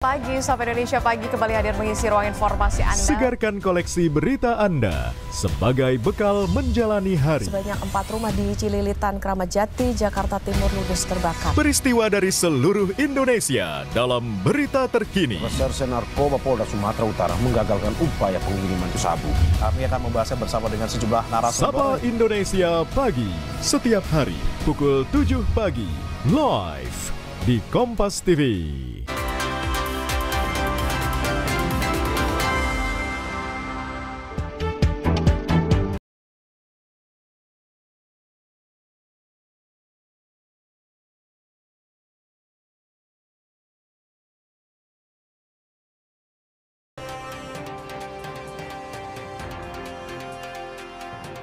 Pagi, Sapa Indonesia Pagi kembali hadir mengisi ruang informasi Anda. Segarkan koleksi berita Anda sebagai bekal menjalani hari. Sebanyak 4 rumah di Cililitan, Kramat Jati, Jakarta Timur ludes terbakar. Peristiwa dari seluruh Indonesia dalam berita terkini. Reserse Narkoba Polda Sumatera Utara menggagalkan upaya pengiriman sabu. Kami akan membahasnya bersama dengan sejumlah narasumber. Sapa Indonesia Pagi, setiap hari pukul 7 pagi, live di Kompas TV.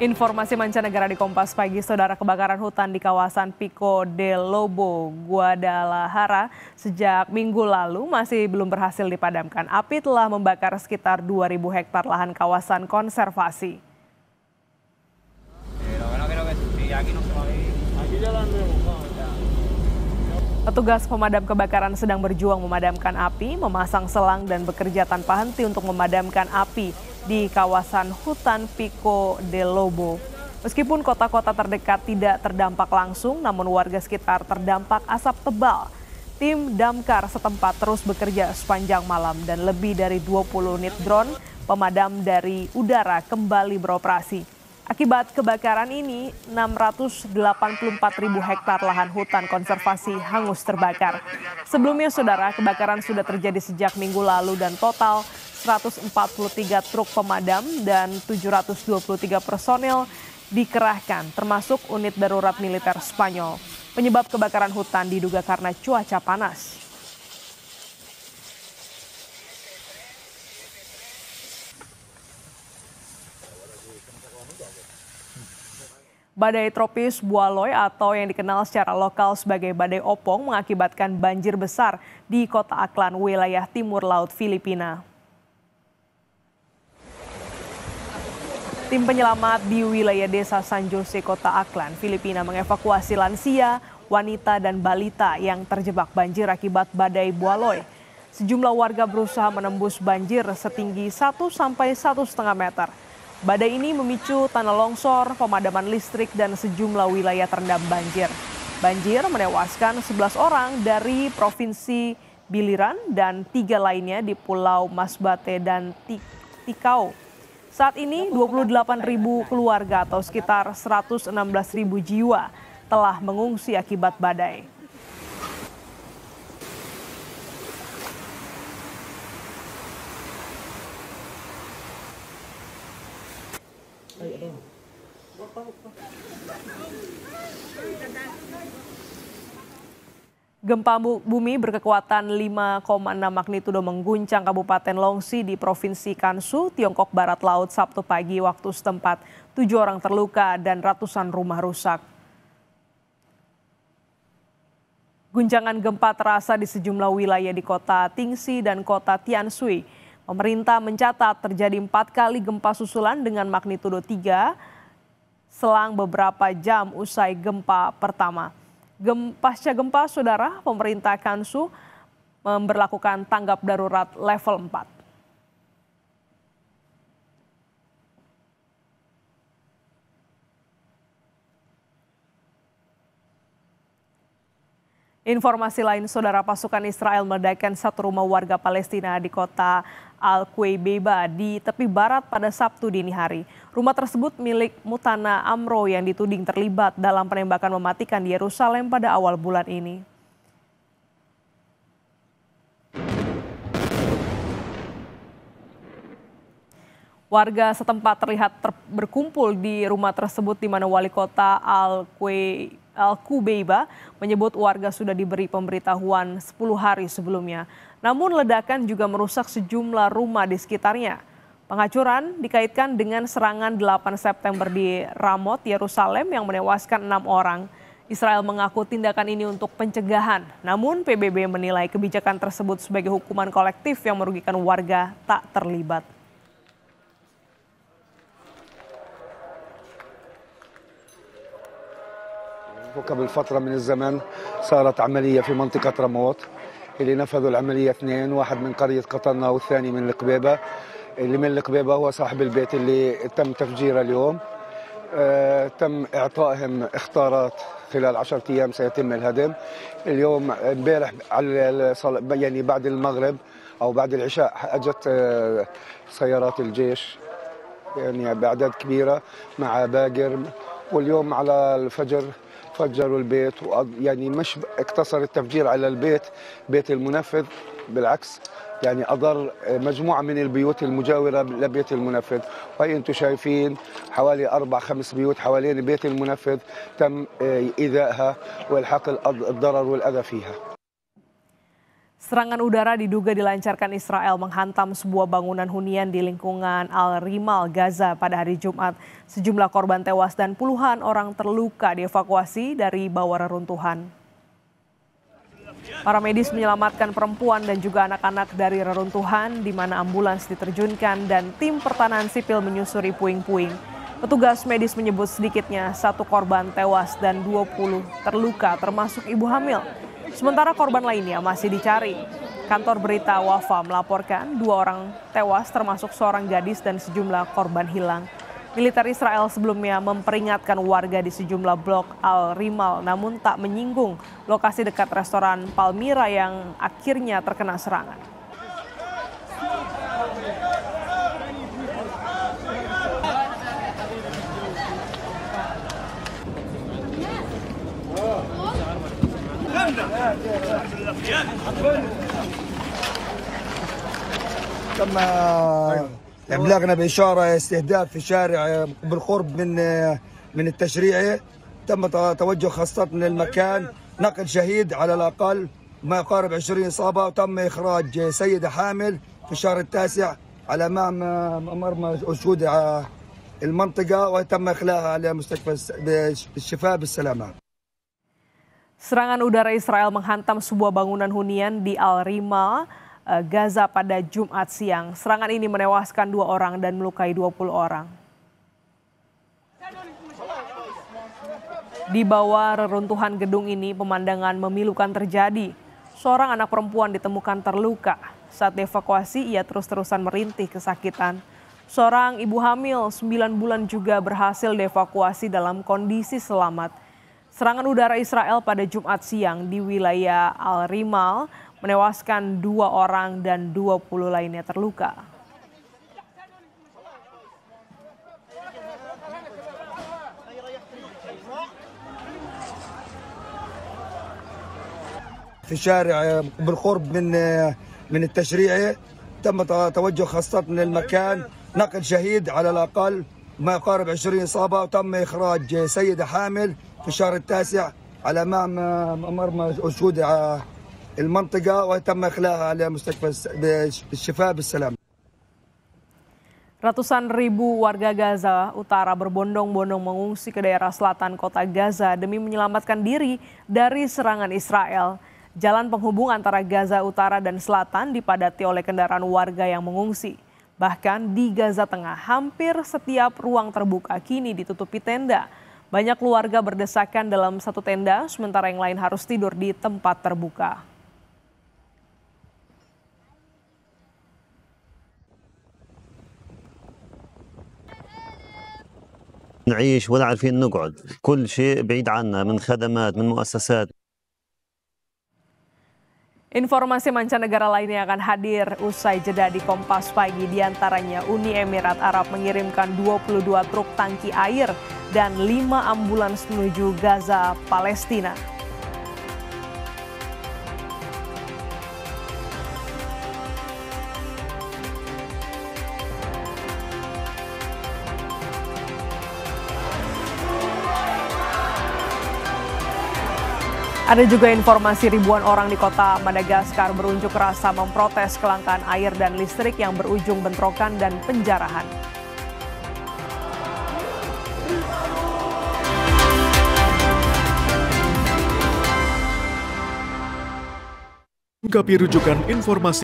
Informasi mancanegara di Kompas Pagi, saudara. Kebakaran hutan di kawasan Pico de Lobo, Guadalajara sejak minggu lalu masih belum berhasil dipadamkan. Api telah membakar sekitar 2.000 hektar lahan kawasan konservasi. Petugas pemadam kebakaran sedang berjuang memadamkan api, memasang selang dan bekerja tanpa henti untuk memadamkan api di kawasan hutan Pico de Lobo. Meskipun kota-kota terdekat tidak terdampak langsung, namun warga sekitar terdampak asap tebal. Tim damkar setempat terus bekerja sepanjang malam dan lebih dari 20 unit drone pemadam dari udara kembali beroperasi. Akibat kebakaran ini, 684.000 hektar lahan hutan konservasi hangus terbakar. Sebelumnya, saudara, kebakaran sudah terjadi sejak minggu lalu dan total 143 truk pemadam dan 723 personel dikerahkan, termasuk unit darurat militer Spanyol. Penyebab kebakaran hutan diduga karena cuaca panas. Badai tropis Bualoy atau yang dikenal secara lokal sebagai badai Opong mengakibatkan banjir besar di kota Aklan, wilayah timur laut Filipina. Tim penyelamat di wilayah desa San Jose, kota Aklan, Filipina mengevakuasi lansia, wanita dan balita yang terjebak banjir akibat badai Bualoy. Sejumlah warga berusaha menembus banjir setinggi 1 sampai 1,5 meter. Badai ini memicu tanah longsor, pemadaman listrik, dan sejumlah wilayah terendam banjir. Banjir menewaskan 11 orang dari Provinsi Biliran dan 3 lainnya di Pulau Masbate dan Tikau. Saat ini 28.000 keluarga atau sekitar 116.000 jiwa telah mengungsi akibat badai. Gempa bumi berkekuatan 5,6 magnitudo mengguncang Kabupaten Longsi di Provinsi Kansu, Tiongkok Barat Laut Sabtu pagi waktu setempat. 7 orang terluka dan ratusan rumah rusak. Guncangan gempa terasa di sejumlah wilayah di kota Tingsi dan kota Tianshui. Pemerintah mencatat terjadi 4 kali gempa susulan dengan magnitudo 3 selang beberapa jam usai gempa pertama. Pasca gempa, saudara, pemerintah Kansu memberlakukan tanggap darurat level 4. Informasi lain, saudara, pasukan Israel meledakkan satu rumah warga Palestina di kota Al-Quwaybeba di tepi barat pada Sabtu dini hari. Rumah tersebut milik Mutana Amro yang dituding terlibat dalam penembakan mematikan di Yerusalem pada awal bulan ini. Warga setempat terlihat berkumpul di rumah tersebut di mana wali kota Al-Quwaybeba menyebut warga sudah diberi pemberitahuan 10 hari sebelumnya. Namun ledakan juga merusak sejumlah rumah di sekitarnya. Penghancuran dikaitkan dengan serangan 8 September di Ramot, Yerusalem yang menewaskan 6 orang. Israel mengaku tindakan ini untuk pencegahan. Namun PBB menilai kebijakan tersebut sebagai hukuman kolektif yang merugikan warga tak terlibat. قبل فترة من الزمن صارت عملية في منطقة رموت اللي نفذوا العملية اثنين، واحد من قرية قطنة والثاني من القبيبة. اللي من القبيبة هو صاحب البيت اللي تم تفجيره اليوم. تم إعطائهم إخطارات خلال 10 أيام سيتم الهدم. اليوم امبارح يعني بعد المغرب أو بعد العشاء أجت سيارات الجيش يعني بأعداد كبيرة مع باقر، واليوم على الفجر فجروا البيت. يعني مش اقتصر التفجير على البيت، بيت المنفذ، بالعكس يعني أضر مجموعة من البيوت المجاورة لبيت المنفذ. وهي أنتم شايفين حوالي 4-5 بيوت حوالين بيت المنفذ تم إيذائها وإلحاق الضرر والأذى فيها. Serangan udara diduga dilancarkan Israel menghantam sebuah bangunan hunian di lingkungan Al-Rimal, Gaza pada hari Jumat. Sejumlah korban tewas dan puluhan orang terluka dievakuasi dari bawah reruntuhan. Para medis menyelamatkan perempuan dan juga anak-anak dari reruntuhan, di mana ambulans diterjunkan dan tim pertahanan sipil menyusuri puing-puing. Petugas medis menyebut sedikitnya 1 korban tewas dan 20 terluka, termasuk ibu hamil. Sementara korban lainnya masih dicari. Kantor berita Wafa melaporkan 2 orang tewas termasuk seorang gadis dan sejumlah korban hilang. Militer Israel sebelumnya memperingatkan warga di sejumlah blok Al-Rimal namun tak menyinggung lokasi dekat restoran Palmyra yang akhirnya terkena serangan. تم إبلاغنا بإشارة استهداف في شارع بالقرب من التشريعي. تم توجه خاصة من المكان، نقل شهيد على الأقل ما يقارب 20 إصابة، وتم إخراج سيدة حامل في الشهر التاسع على مرمى أسود المنطقة، وتم إخلاءها على مستشفى الشفاء بالسلامة. Serangan udara Israel menghantam sebuah bangunan hunian di Al-Rimal, Gaza pada Jumat siang. Serangan ini menewaskan 2 orang dan melukai 20 orang. Di bawah reruntuhan gedung ini pemandangan memilukan terjadi. Seorang anak perempuan ditemukan terluka. Saat dievakuasi ia terus-terusan merintih kesakitan. Seorang ibu hamil 9 bulan juga berhasil dievakuasi dalam kondisi selamat. Serangan udara Israel pada Jumat siang di wilayah Al-Rimal menewaskan 2 orang dan 20 lainnya terluka. في شارع بالقرب من التشريعي. تم توجه خاصة من المكان، نقل شهيد على الأقل ما يقارب 20 إصابة، وتم إخراج سيدة حامل في الشهر التاسع على مرمى أسود المنطقة، وتم إخلاءها على مستشفى الشفاء بالسلامة. Ratusan ribu warga Gaza Utara berbondong-bondong mengungsi ke daerah selatan kota Gaza demi menyelamatkan diri dari serangan Israel. Jalan penghubung antara Gaza Utara dan Selatan dipadati oleh kendaraan warga yang mengungsi. Bahkan di Gaza Tengah, hampir setiap ruang terbuka kini ditutupi tenda. Banyak keluarga berdesakan dalam satu tenda, sementara yang lain harus tidur di tempat terbuka. نعيش ولا عارفين نقعد، كل شيء بعيد عنا من خدمات من مؤسسات. Informasi mancanegara lainnya akan hadir usai jeda di Kompas Pagi. Di antaranya Uni Emirat Arab mengirimkan 22 truk tangki air dan 5 ambulans menuju Gaza, Palestina. Ada juga informasi ribuan orang di kota Madagaskar berunjuk rasa memprotes kelangkaan air dan listrik yang berujung bentrokan dan penjarahan. Lengkapi rujukan informasi